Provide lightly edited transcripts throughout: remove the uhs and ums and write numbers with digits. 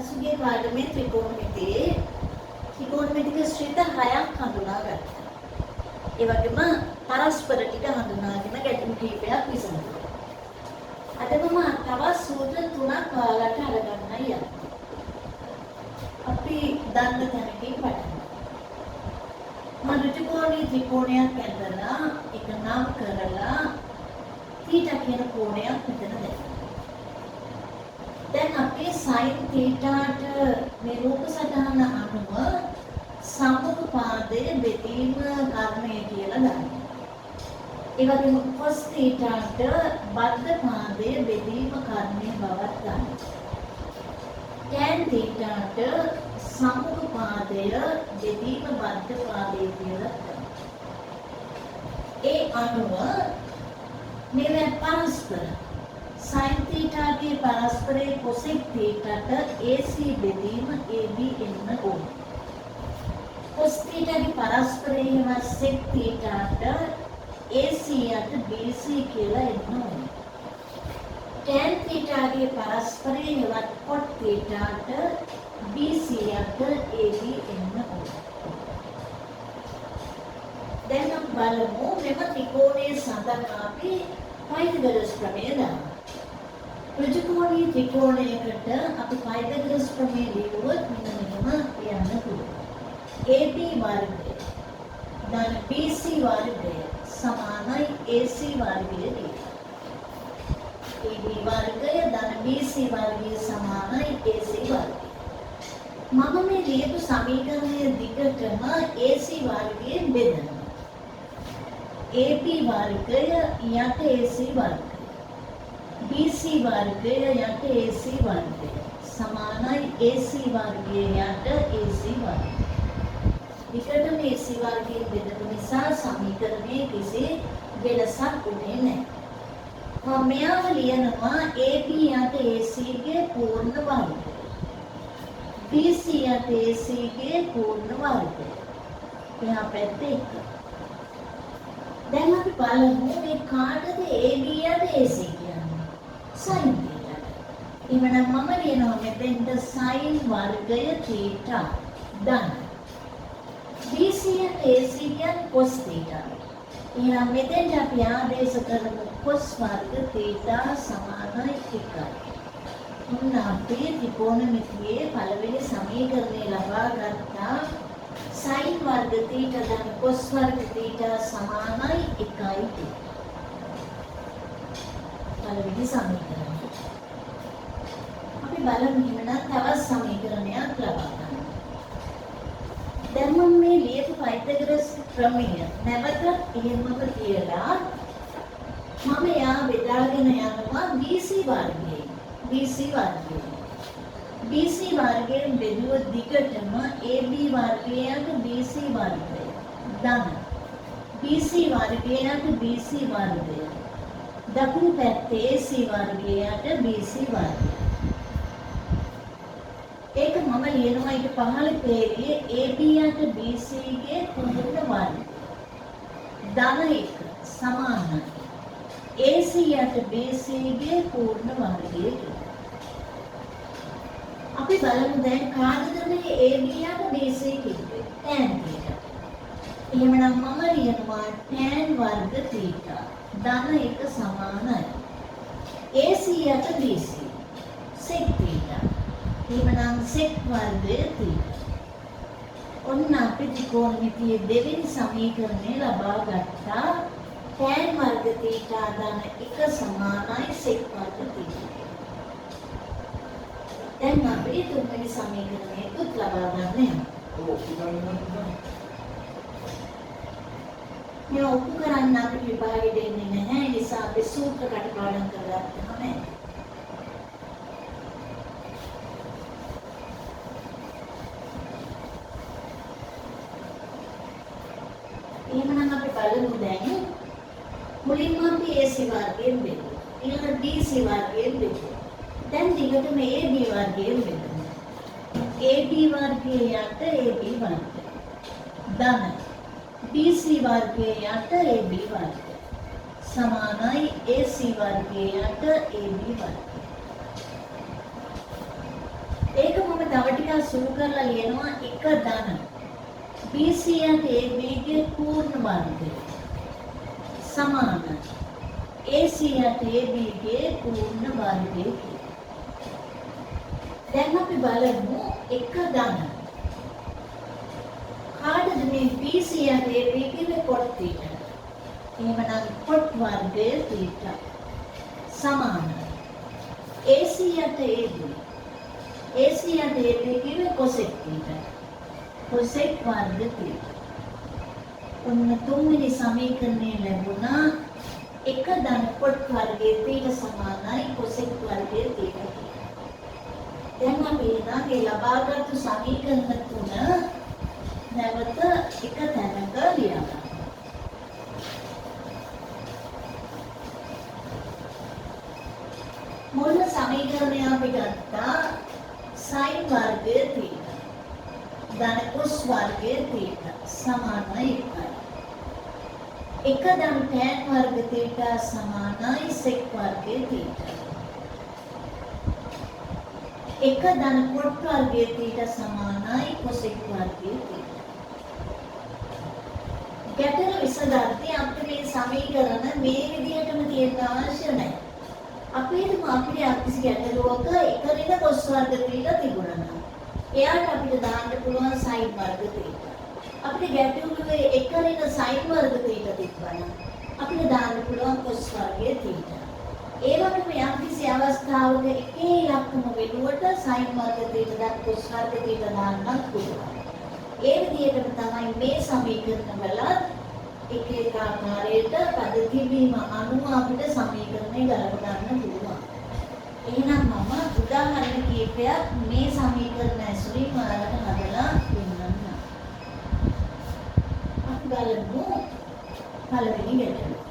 පසුගිය පාඩමේ ත්‍රිකෝණමිතියේ ත්‍රිකෝණමිතික ශ්‍රිත 6ක් හඳුනාගත්තා. ඒ වගේම පරස්පර ටික හඳුනාගෙන ගැටලු කිහිපයක් විසඳුවා. අද මම තවත් සූත්‍ර 3ක් ඔයාලට අරගන්නයි යන්නේ. අපි දන්න තැනකින් පටන් ගමු. ත්‍රිකෝණී ත්‍රිකෝණයක් ඇඳලා එක නම් කරලා θ කියන කෝණයක් මෙතන දැක්කා. දැන් අපි sin θට මේ රූප සටහන අනුව සම්මුඛ පාදයේ බෙදීම කර්ණය කියලා ගන්නවා. ඒ වගේම cos θට බද්ධ පාදයේ බෙදීම කර්ණය බවත් ගන්නවා. tan θට සම්මුඛ පාදය බෙදීම බද්ධ පාදය කියලා ගන්නවා. ඒ අනුව මේවා පරස්පර sin θගේ පරස්පරයේ cosec θට AC බෙදීම AB එන්න ඕන. cos θගේ පරස්පරයේ sec θට AC යට BC කියලා එන්න ඕන. tan θගේ පරස්පරයේ cot θට BC යට AB එන්න ඕන. දැන් අපි බලමු මෙම ත්‍රිකෝණයේ සඳහා අපි පයිතගොරස් ප්‍රමේය දාමු. ත්‍රිකෝණී ත්‍රිකෝණයකට අපි පයිතගොරස් ප්‍රමේය ලියුවොත් මෙන්න මෙහෙම කියන්න පුළුවන්. AB වර්ගය ධන BC වර්ගය සමානයි AC වර්ගයට. AB වර්ගය ධන BC වර්ගය සමානයි AC වර්ගය. මම මේ ලියපු සමීකරණය දිගටම AC වර්ගයෙන් බෙදනවා. AB වර්ගය යට AC වර්ගය BC වර්ගය යට AC වර්ගය සමානයි AC වර්ගය යට AC වර්ගය. විකටම AC වර්ගයෙන් බෙදපු නිසා සමීකරණයේ කිසි වෙනසක් උනේ නැහැ. මම මෙයාව ලියනවා AB යට AC ගේ පූර්ණ වර්ගය BC යට AC ගේ පූර්ණ වර්ගය. එහා පැත්තේ එක. දැන් අපි බලමු මේ කාටද AB යට AC කියන්නේ? sin θ. එහෙනම් මම ලියනවා මෙතෙන්ට sin වර්ගය θ ධන. BC යට AC කියන්නේ cos θ. එහෙනම් මෙතෙන්ට අපි ආදේශ කරමු cos වර්ග θ සමානයි 1යි. ඔන්න අපි ත්‍රිකෝණමිතියේ පළවෙනි සමීකරණය ලබා ගත්තා. sin වර්ග θ ධන cos වර්ග θ සමානයි 1යි. පළවෙනි සමීකරණය. අපි බලමු එහෙනම් තවත් සමීකරණයක් ලබා ගන්න. දැන් මම මේ ලියපු පයිතගොරස් ප්‍රමේය නැවත එහෙමම කියලා මම යා බෙදාගෙන යනවා BC වර්ගයෙන්. BC වර්ගයෙන්. BC වර්ගයෙන් බෙදුව දිගටම AB වර්ගයට BC වර්ගය ධන BC වර්ගයට BC වර්ගය දකුණු පැත්තේ AC වර්ගයට BC වර්ගය. ඒක මම ලියනවා ඊට පහළ පේළියේ AB යට BC ගේ පූර්ණ වර්ගය ධන 1 සමානයි AC යට BC ගේ පූර්ණ වර්ගය. අපි බලමු දැන් කාටද මේ AB යට BC කිව්වේ? tan θ. එහෙමනම් මම ලියනවා tan වර්ග θ ධන 1 සමානයි AC යට BC sec θ. එහෙමනම් sec වර්ගය θ. ඔන්න අපි ත්‍රිකෝණමිතියේ දෙවෙනි සමීකරණය ලබා ගත්තා. tan වර්ග θ ධන 1 සමානයි sec වර්ග θ. දැන් අපි තුන්වෙනි සමීකරණයකුත් ලබා ගන්න යනවා. මේ ඔප්පු කරන්න අපිට විභාගෙ දෙන්නේ නැහැ. ඒ නිසා අපි සූත්‍ර කටපාඩම් කරගන්නවා නේද? එහෙනම් අපි බලමු දැන් මුලින්ම අපි AC වර්ගයෙන් බෙදුවා. ඊළඟට BC වර්ගයෙන් බෙදුවා. දැන් දිගටම AB වර්ගයෙන් බෙදමු. AB වර්ගය යට AB වර්ගය ධන BC වර්ගය යට AB වර්ගය සමානයි AC වර්ගය යට AB වර්ගය. ඒක මම තව ටිකක් සුළු කරලා ලියනවා එක ධන BC යට AB ගේ පූර්ණ වර්ගය සමාන AC යට AB ගේ පූර්ණ වර්ගය කියලා. දැන් අපි බලමු එක ධන කාටද මේ BC යට AB ගේ කොට තීටා. එහෙමනම් කොට වර්ගය තීටා සමාන AC යට AB AC යට AB ගේ කොසෙක් තීටා. කොසෙක් වර්ග තීටා. ඔන්න තුන්වෙනි සමීකරණය ලැබුණා එක ධන කොට වර්ගයේ තීටා සමානයි කොසෙක් වර්ගයේ තීටා කියලා. දැන් අපි ඊළඟේ ලබාගත්තු සමීකරණ තුන නැවත එක තැනක ලියනවා. මුල් සමීකරණය අපි ගත්තා sin වර්ගය තීටා ධන cos වර්ගය තීටා සමානයි 1යි. එක ධන tan වර්ග තීටා සමානයි sec වර්ගය තීටා. එක ධන cot වර්ගය තීටා සමානයි cosec වර්ගය තීටා. ගැටළු විසඳද්දී අපිට මේ සමීකරණ මේ විදිහටම තියෙන්න අවශ්‍ය නැහැ. අපි හිතමු අපිට අක්කිසි ගැටලුවක එක ඍණ cos වර්ග තීටා තිබුණා නම් එයාට අපිට දාන්න පුළුවන් sin වර්ග තීටා. අපිට ගැටලුවේ එක ඍණ sin වර්ග තීටා තිබ්බනම් අපිට දාන්න පුළුවන් cos වර්ගය තීටා. ඒ වගේම යම්කිසි අවස්ථාවක එකේ ඉලක්කම වෙනුවට sin වර්ග තීටා දක් cos වර්ග තීටා දාන්නත් පුළුවන්. ඒ විදිහටම තමයි මේ සමීකරණ වල එක එක ආකාරයට පද තිබීම අනුව අපිට සමීකරණය ගලප ගන්න පුළුවන්. එහෙනම් මම උදාහරණ කීපයක් මේ සමීකරණ ඇසුරින් ඔයාලට හදලා දෙන්නම්. අපි බලමු පළවෙනි ගැටලුව.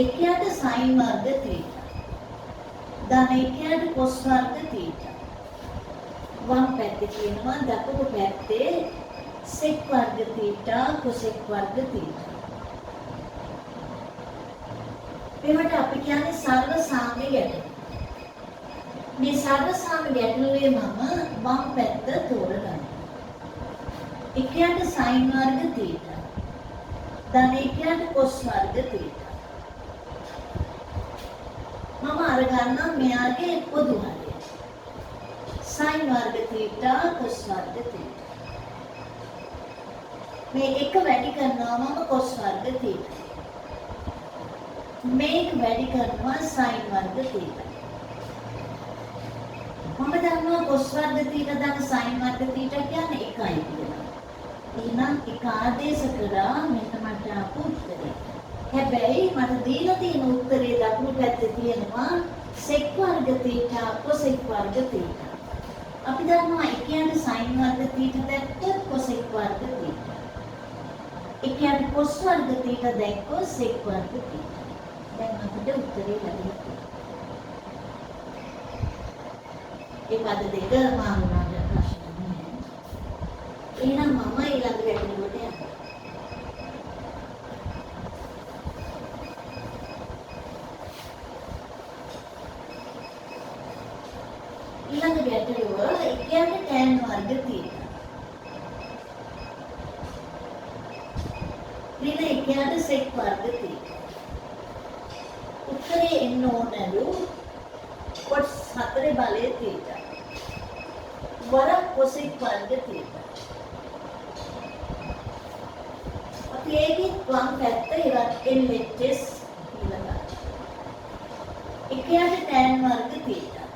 එකයට sin වර්ග තීටා. ධන එකයට cos වර්ග තීටා. වම් පැත්තේ කියනවා දකුණු පැත්තේ sec වර්ග තීටා cosec වර්ග තීටා. මේවට අපි කියන්නේ සර්ව සාම්‍ය ගැටලුව. මේ සර්ව සාම්‍ය ගැටලුවේ මම වම් පැත්ත තෝරගන්නවා. එකයට sin වර්ග තීටා. ධන එකයට cos වර්ග තීටා. මම අරගන්නම් මෙයාගේ පොදු හරය. sin වර්ග තීටා cos වර්ග තීටා. මේ එක වැඩි කරනවා මම cos වර්ග තීටා. මේක වැඩි කරනවා sin වර්ග තීටා. මම දන්නවා cos වර්ග තීටා දන sin වර්ග තීටා කියන්නේ 1යි කියලා. එහෙනම් එක ආදේශ කරා මෙන්න මට ආපු උත්තරේ. හැබැයි මට දීලා තියෙන උත්තරේ දකුණු පැත්තේ තියෙනවා sec වර්ග තීටා cosec වර්ග තීටා. අපි දන්නවා එකයට sin වර්ග තීටා දැක්කොත් cosec වර්ග තීටා. එකයට cos වර්ග තීටා දැක්කොත් sec වර්ග තීටා. දැන් අපිට උත්තරේ ලැබෙනවා. ඒ පද දෙක මාරුනාට ප්‍රශ්න නැහැ. එහෙනම් මම ඊළඟ ගැටලුවට යනවා. ඊළඟ ගැටලුව එකයට tan වර්ග තීටා. ඊළඟ එකයට sec වර්ග තීටා. උත්තරේ එන්න ඕනලු cos 4 බලය තීටා. වරක් cosec වර්ග තීටා. අපි ඒකේ වම් පැත්ත ඉවත් LHS කියලා ගන්න. එකයට tan වර්ග තීටා.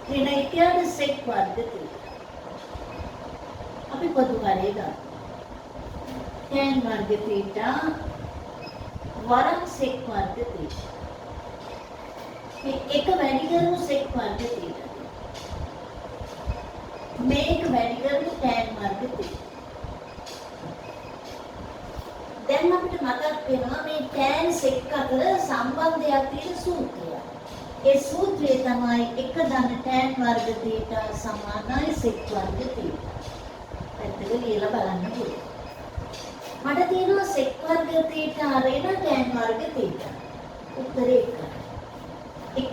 ඊළඟ එකයට sec වර්ග තීටා. අපි පොදු කරේ ගන්න. tan වර්ග තීටා වරක් sec වර්ග තීටා. මේ එක වැඩි කරමු sec වර්ග තීටා. මේක වැඩි කරමු tan වර්ග තීටා. දැන් අපිට මතක් වෙනවා මේ tan sec අතර සම්බන්ධයක් තියෙන සූත්‍රය. ඒ සූත්‍රය තමයි එක ධන tan වර්ග තීටා සමානයි sec වර්ග තීටා. පැත්තක ලියලා බලන්න පුළුවන්. මට තියෙනවා sec වර්ග තීටා ඍණ tan වර්ග තීටා. උත්තරේ 1යි. 1යි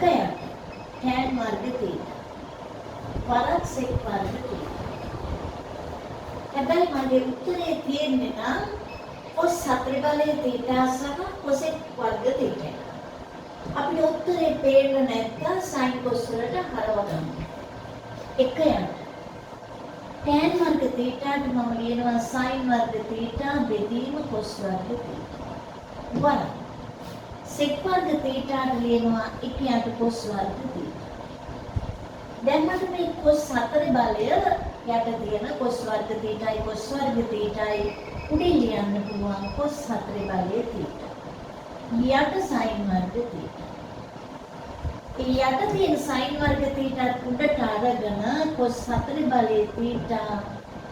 tan වර්ග තීටා. වරක් සෙක් වර්ග තීටා. හැබැයි මගේ උත්තරේ තියෙන්නේ නම් cos 4 බලයේ තීටා සහ cosec වර්ග තීටා. අපිට උත්තරේ පේන්න නැත්නම් sin cos වලට හරව ගන්න. එක යන්න. tan වර්ග තීටාට මම ලියනවා sin වර්ග තීටා බෙදීම cos වර්ග තීටා. වරක්. sec වර්ග තීටාට ලියනවා එක යන්න cos වර්ග තීටා. දැන් මට මේ cos 4 බලය යට තියෙන cos වර්ග තීටායි cos වර්ග තීටායි උඩින් ලියන්න පුළුවන් cos 4 බලයේ තීටා. යට sin වර්ග තීටා. ඒ යට තියෙන sin වර්ග තීටාත් උඩට අරගෙන cos 4 බලයේ තීටා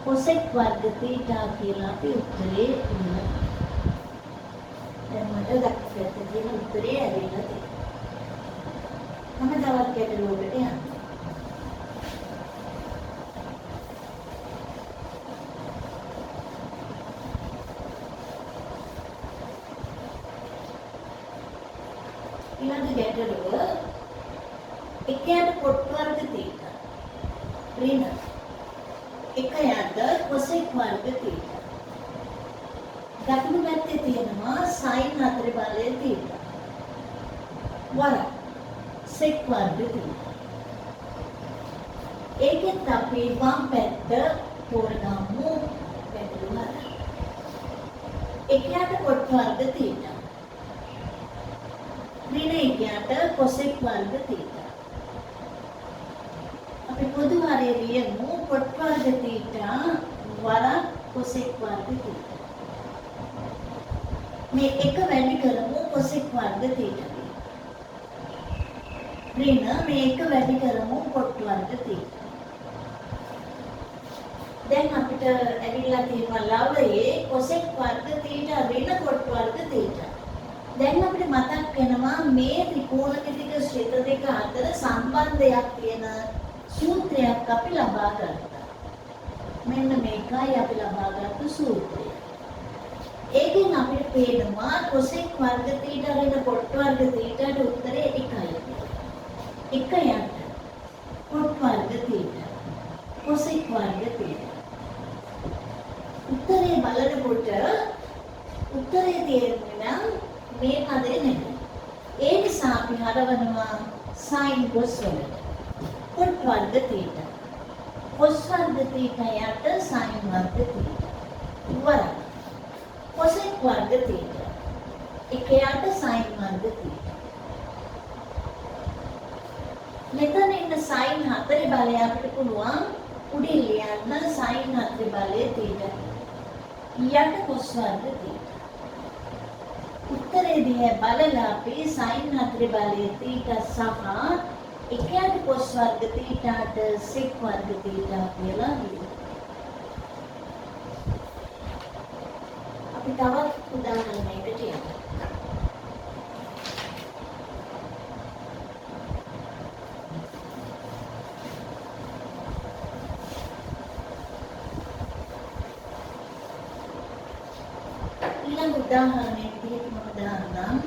cosec වර්ග තීටා කියලා අපි උත්තරේ ලියනවා. දැන් මට දක්වන්න තියෙන උත්තරේ ඇවිල්ලා තියෙනවා. මම තවත් ගැටලුවකට යනවා. ඊළඟ ගැටලුව එකයට cot වර්ග තීටා ඍණ එකයට cosec වර්ග තීටා. දකුණු පැත්තේ තියෙනවා sin 4 බලයේ තීටා. වරක් sec වර්ග තීටා. ඒකෙත් අපි වම් පැත්ත තෝරගමු ගැටලුව හරහා. එකයට cot වර්ග තීටා ඍණ එකයට cosec වර්ග තීටා. අපි පොදු හරය ලියමු cot වර්ග තීටා වරක් cosec වර්ග තීටා. මේ එක වැඩි කරමු cosec වර්ග තීටා. ඍණ මේ එක වැඩි කරමු cot වර්ග තීටා. දැන් අපිට ඇවිල්ලා තියෙනවා ලවයේ cosec වර්ග තීටා ඍණ cot වර්ග තීටා. දැන් අපිට මතක් වෙනවා මේ ත්‍රිකෝණමිතික ශ්‍රිත දෙක අතර සම්බන්ධයක් තියෙන සූත්‍රයක් අපි ලබා ගත්තා. මෙන්න මේකයි අපි ලබාගත්තු සූත්‍රය. ඒකෙන් අපිට පේනවා cosec වර්ග තීටා ඍණ cot වර්ග තීටාට උත්තරේ එකයි. එක යන්න cot වර්ග තීටා cosec වර්ග තීටා. උත්තරේ බලනකොට උත්තරේ තියෙන්නේ නම් මේ පදේ නෙමෙයි. ඒ නිසා අපි හරවනවා sin cos වලට. cot වර්ග තීටා. cos වර්ග තීටා යට sin වර්ග තීටා. වරක්. cosec වර්ග තීටා. එක යට sin වර්ග තීටා. මෙතන ඉන්න sin 4 බලය අපිට පුළුවන් උඩින් ලියන්න sin 4 බලය තීටා. යට cos වර්ග තීටා. උත්තරේ දිහා බලලා අපි sin 4 බලයේ තීටා සහ එකයට cos වර්ග තීටාට sec වර්ග තීටා කියලා ලියමු. අපි තවත් උදාහරණයකට යමු. ඊළඟ උදාහරණය විදිහට මම දාන්නම්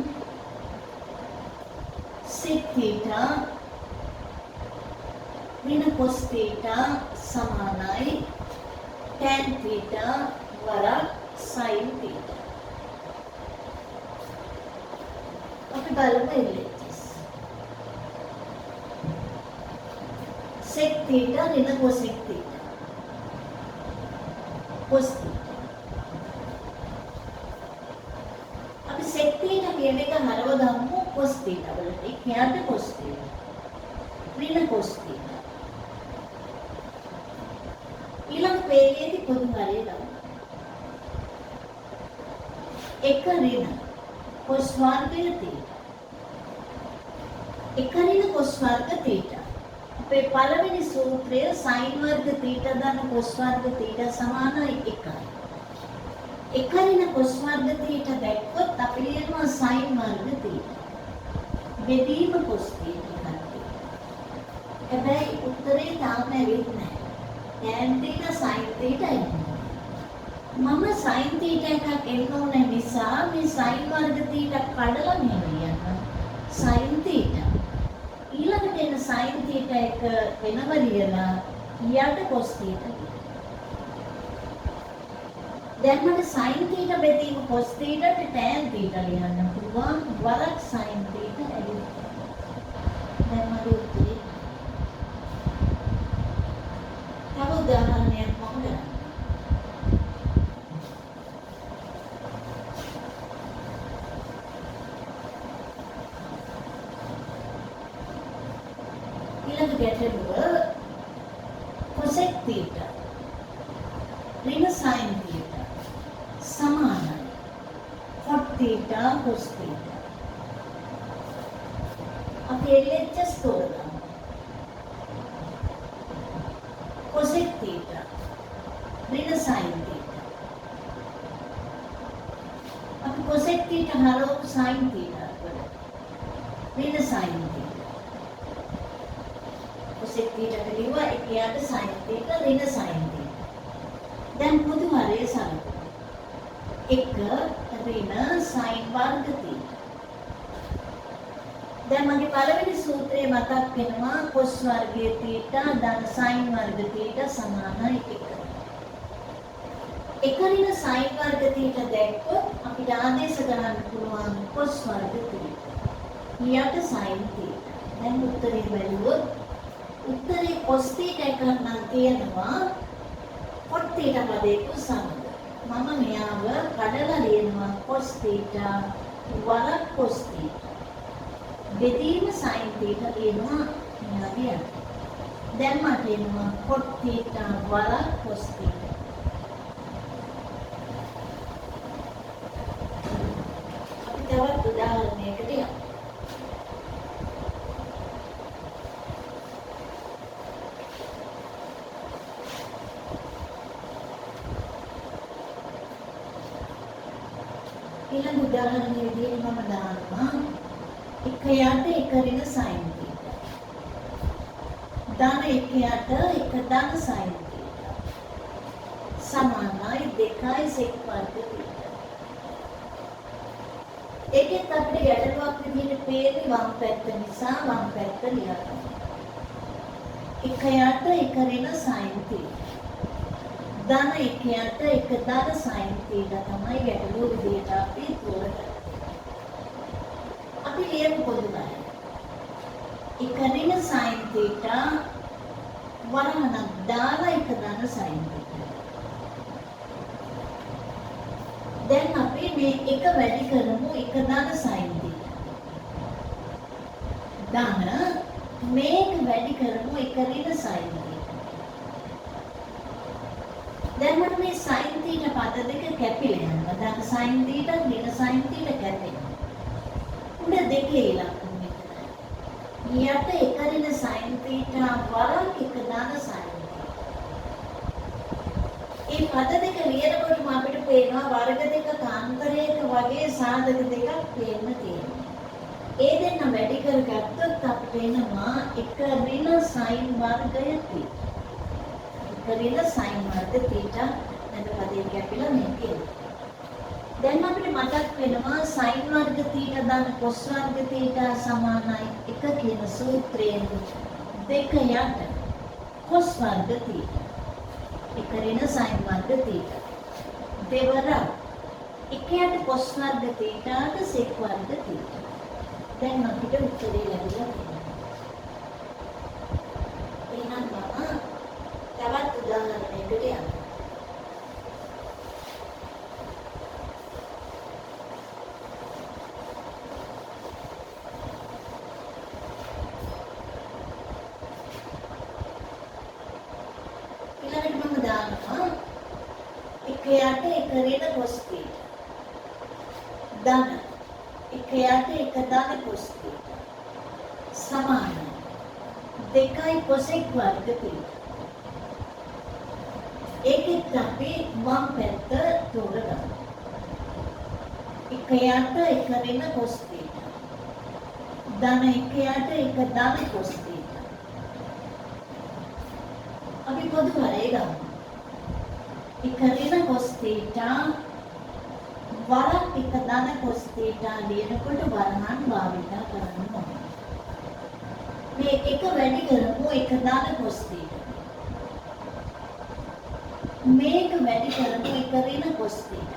sec theta ඍණ cos theta සමානයි tan theta වරක් sin theta. අපි බලමු එල්ලෙච්චස්. sec theta ඍණ cosec theta. cos theta. අපි sec theta කියන එක හරව ගමු cos theta වලට. එයාට cos theta. ඍණ cos theta. ඊළඟ පේලියේදී පොදු හරය ගමු. එක ඍණ cos වර්ගය theta. එක ඍණ cos වර්ග theta. අපේ පළවෙනි සූත්‍රය sin වර්ග theta දාන cos වර්ග theta සමානයි 1යි. එක ඍණ cos වර්ග theta දැක්කොත් අපි ලියනවා sin වර්ග theta. බෙදීම cos theta ගන්නවා. හැබැයි උත්තරේ තාම ඇවිත් නැහැ. tan theta sin theta එන්නේ. මම sin theta එකක් එන්න ඕන නිසා මේ sin වර්ග theta කඩලා මෙහෙම ලියන්න. sin theta. ඊළඟට එන sin sin theta එක වෙනම ලියලා යට cos theta. දැන් මට sin theta බෙදීම cos theta ට tan theta ලියන්න පුළුවන්. වරක් sin theta ඇවිල්ලා. දැන් මට උත්තරේ. තව උදාහරණයක් මම ගන්නවා. ඊළඟ ගැටලුව cosec theta ඍණ sin theta සමානයි cot theta cos theta. අපි LHS තෝරගමු. cosec theta ඍණ sin theta. අපි cosec theta හරවමු sin theta වලට. ඍණ sin theta. cosec theta ලියුවා එකට sin theta ඍණ sin theta. දැන් පොදු හරය සලකමු. 1 ඍණ sin වර්ග theta. දැන් මගේ පළවෙනි සූත්‍රය මතක් වෙනවා cos වර්ගයේ theta ධන sin වර්ග theta සමානයි 1. 1 ඍණ sin වර්ග theta දැක්කොත් අපිට ආදේශ කරන්න පුළුවන් cos වර්ග theta. ඊට sin theta. දැන් උත්තරේ බැලුවොත් උත්තරේ cos theta එකක් නම් තියෙනවා cot theta පදයක සමග. මම මෙයාව කඩලා ලියනවා cos theta වරක් cos theta. බෙදීම sin theta ලියනවා මෙයාගේ. දැන් මට එනවා cot theta වරක් cos theta. අපි තවත් උදාහරණයකට යමු. ඊළඟ උදාහරණයේ විදිහට මම දානවා 1 යට 1 ඍණ sin theta. ධන 1 යට 1 ධන sin theta. සමානයි 2 sec වර්ග theta. ඒකෙත් අපිට ගැටලුවක් විදිහට පේන්නේ වම් පැත්ත නිසා වම් පැත්ත ලියන්න. 1 යට 1 ඍණ sin theta. ධන 1 යට 1 ධන sin theta තමයි ගැටලුව විදිහට අපි තෝරගන්නේ. අපි ලියමු පොදුයි. 1 ඍණ sin theta වරහණක් දාලා 1 ධන sin theta. දැන් අපි මේ එක වැඩි කරමු 1 ධන sin theta. ධන මේක වැඩි කරමු 1 ඍණ sin theta. දැන් මට මේ sin theta පද දෙක කැපිලා යනවා. දැන් sin theta ඍණ sin theta කැපෙනවා. උඩ දෙකේ ඉලක්කම මෙතනයි. ඊයට 1 ඍණ sin theta වරක් 1 ධන sin theta. මේ පද දෙක ලියනකොටම අපිට පේනවා වර්ග දෙක කාන්තරයක වගේ සාධක දෙකක් පේන්න තියෙනවා. ඒ දෙන්න වැඩි කරගත්තොත් අපිට එනවා 1 ඍණ sin වර්ගය theta. ඍණ sin වර්ග theta නැත්නම් පදේ කැපිලා මේකේ. දැන් අපිට මතක් වෙනවා sin වර්ග theta දාන cos වර්ග theta සමානයි 1 කියන සූත්‍රයෙන් 2 යට cos වර්ග theta. 1 ඍණ sin වර්ග theta. දෙවරක් 1 යට cos වර්ග theta ට sec වර්ග theta. දැන් අපිට උත්තරේ ලැබිලා තියෙනවා. එහෙනම් තවත් උදාහරණයකට යන්න. ඊළඟට මම දානවා 1 යට 1 ඍණ cos theta. ධන 1 යට 1 ධන cos theta. සමානයි 2 cosec වර්ග theta. ඒකෙත් අපි වම් පැත්ත තෝරගමු. 1 යට 1 ඍණ cos theta. ධන 1 යට 1 ධන cos theta. අපි පොදු හරය ගමු. 1 ඍණ cos theta වරක් 1 ධන cos theta ලියනකොට වරහන් භාවිත කරන්න ඕනේ. මේ එක වැඩි කරමු එක දාන cos theta. මේක වැඩි කරමු එක ඍණ cos theta.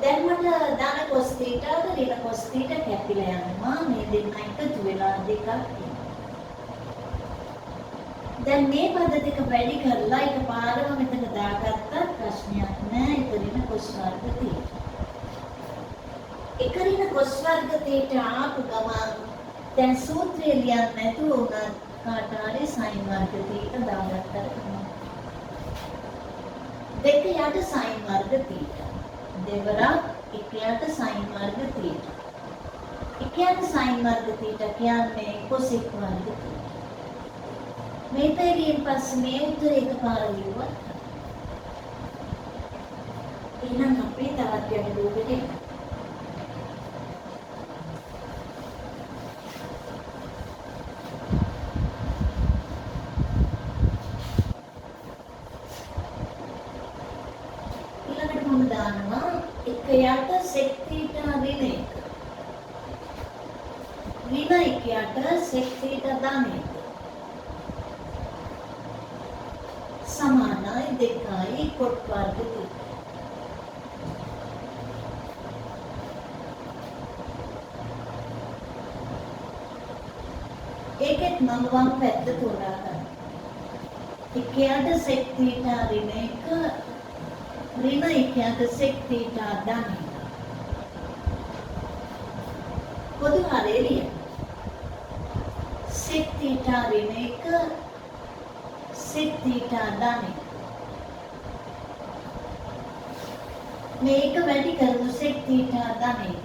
දැන් මට දාන cos theta ඍණ cos theta කැපිලා යනවා. මේ දෙන්න එකතු වෙලා දෙකක් එනවා. දැන් මේ පද දෙක වැඩි කරලා එකපාරම මෙතන දාගත්තත් ප්‍රශ්නයක් නෑ. එක ඍණ cos වර්ග theta. එක ඍණ cos වර්ග theta ආපු ගමන් දැන් සූත්‍රය ලියන්න නැතුව උනත් කාට හරි sin වර්ග theta දාගත්තට කමක්. දෙක යට sin වර්ග theta. දෙවරක් එක යට sin වර්ග theta. එක යට sin වර්ග theta කියන්නේ cosec වර්ග theta. මේ තේරීම් පස්සේ මේ උත්තරේ එකපාර ලියුවා. එහෙනම් අපි තවත් ගැටලුවකට එමු. ඊළඟට මම දානවා එක යට sec theta ඍණ 1. ඍණ 1 යට sec theta ධන 1. සමානයි 2යි cot වර්ග theta. ඒකෙත් මම වම් පැත්ත තෝරා ගන්නවා. එක යට sec theta ඍණ 1 ඍණ 1 යට sec theta ධන 1. පොදු හරය ලියන්න. sec theta ඍණ 1 sec theta ධන 1. මේක වැඩි කරමු sec theta ධන 1.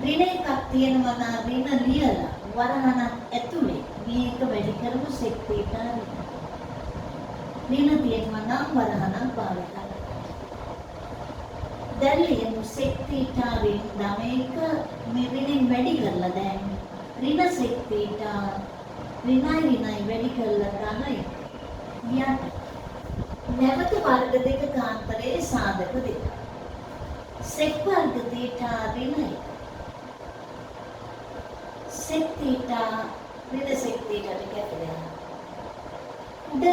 ඍණ එකක් තියෙනවා නම් ඍණ ලියලා වරහණක් ඇතුලේ මේක වැඩි කරමු sec theta ඍණ. ඍණ තියෙනවා නම් වරහණක් භාවිත කරන්න. දැන් ලියමු sec theta ඍණ ධන 1 මේ ඍණෙන් වැඩි කරලා දැන් ඍණ sec theta ඍණයි වැඩි කරලා ධන 1. යට නැවත වර්ග දෙක කාන්තරයේ සාධක දෙක. sec වර්ග theta ඍණ 1. sec theta ඍණ sec theta කැපිලා උඩ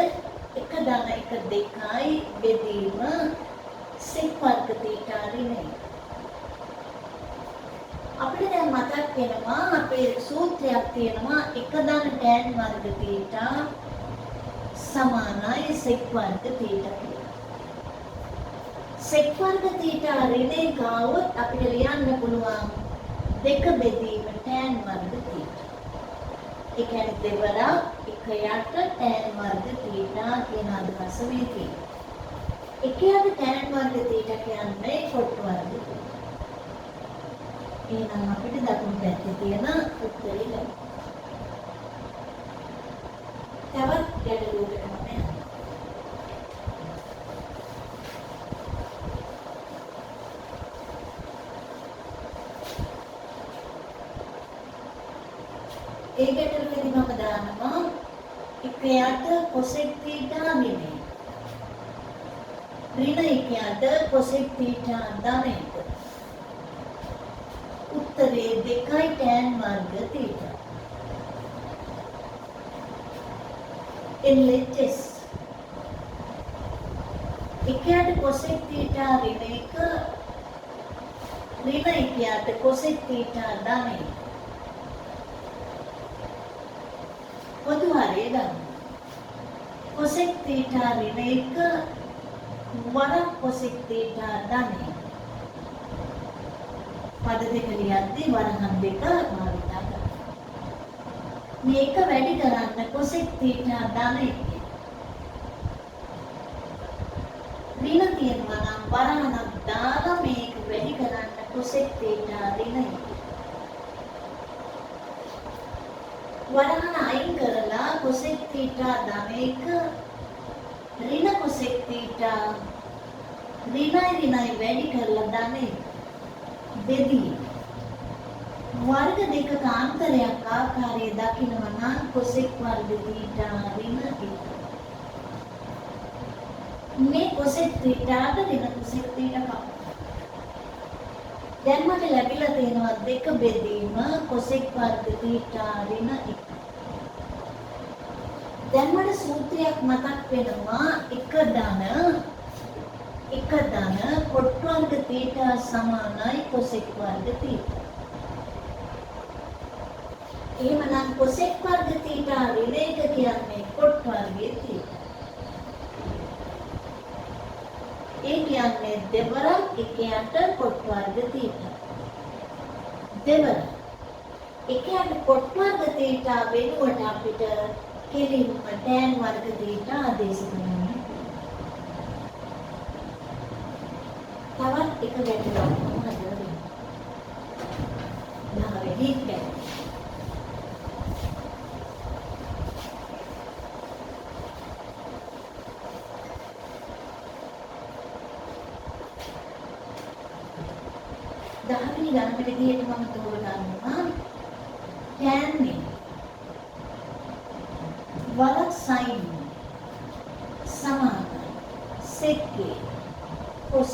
එක ධන 1 2යි බෙදීම sec වර්ග theta ඍණ 1. අපිට දැන් මතක් වෙනවා අපේ සූත්‍රයක් තියෙනවා එක ධන tan වර්ග theta සමානයි sec වර්ග theta කියලා. sec වර්ග theta ඍණ 1 આવොත් අපිට ලියන්න පුළුවන් දෙක බෙදීම tan වර්ග theta. ඒ කියන්නේ දෙවරක් එක යට tan වර්ග theta කියන අදහස මේ තියෙනවා. එක යට tan වර්ග theta කියන්නේ cot වර්ග theta. එහෙනම් අපිට දකුණු පැත්තේ තියෙන උත්තරේ ලැබෙනවා. තවත් ගැටලුවකට මම යනවා. ඒ ගැටලුවේදී මම දානවා එක යට cosec theta ඍණ 1. ඍණ 1 යට cosec theta ධන 1. උත්තරේ 2යි tan වර්ග theta. LHS එක යට cosec theta ඍණ 1 ඍණ 1 යට cosec theta ධන 1. පොදු හරය ගන්න. cosec theta ඍණ 1 වරක් cosec theta ධන 1. පද දෙක ලියද්දී වරහන් දෙක භාවිත කරනවා. මේක වැඩි කරන්න cosec theta ධන 1. ඍණ තියෙනවා නම් වරහණක් දාලා මේක වැඩි කරන්න cosec theta ඍණ 1. වරහණ අයින් කරලා cosec theta ධන 1 ඍණ cosec theta ඍණයි වැඩි කරලා ධන 1 බෙදී වර්ග දෙක කාන්තරයක් ආකාරයේ දකිනවා නම් cosec වර්ග theta ඍණ 1. මේ cosec theta ද ඍණ cosec theta දැන් මට ලැබිලා තියෙනවා දෙක බෙදීම cosec වර්ග θ ඍණ 1. දැන් මට සූත්‍රයක් මතක් වෙනවා එක ධන cot වර්ග θ සමානයි cosec වර්ග θ. එහෙමනම් cosec වර්ග θ ඍණ 1 කියන්නේ cot වර්ගයේ θ. ඒ කියන්නේ දෙවරක් එකයට cot වර්ග θ. දෙවර එකයට cot වර්ග θ වෙනුවට අපිට කෙලින්ම tan වර්ග θ ආදේශ කරන්න. තවත් එක ගැටලුවක් මොකද වෙන්නේ? නහවෙනි ගැටලුව. දහවෙනි ගණන විදිහට මම තෝරගන්නවා tan වරක් sin සමානයි sec cos.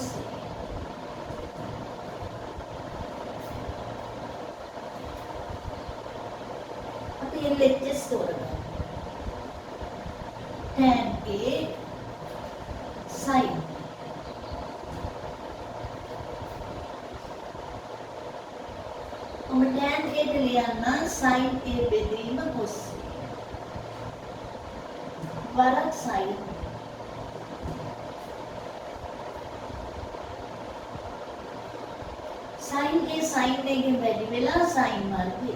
අපි LHS තෝරගන්නවා tan A sin. tan A ලියන්න sin A බෙදීම cos වරක් sin sin A sin එකෙන් වැඩි වෙලා sin වර්ගය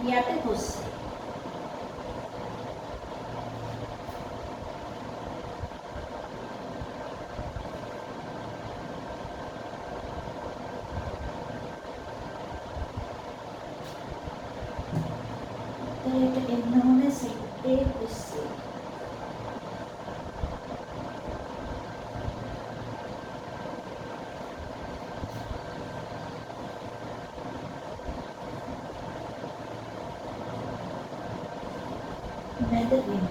යට cos. ඒකට එන්න ඕනේ sec A cos A. නැදගෙන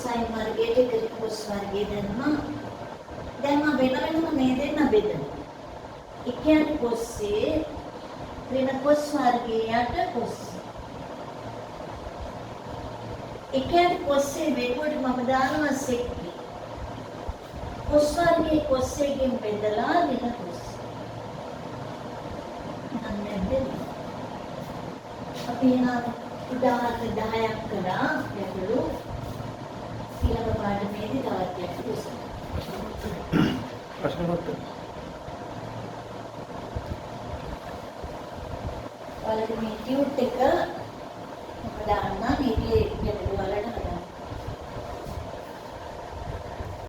sin වර්ගයට එකතු cos වර්ගය දැම්මා. දැන් මම වෙනම මේ දෙන්න බෙදනවා. එකයට cos A ඍණ cos වර්ගයට cos. එකයට cos A වෙනුවට මම දානවා sec B. cos වර්ගයේ cos එකෙන් බෙදලා ඍණ cos. අපි එන උදාහරණ 10ක් කරා ගැටලු. ඊළඟ පාඩමේදී තවත් ගැටලු ප්‍රශ්න පත්‍රය ඔයාලගේ මේ ටියුට් එක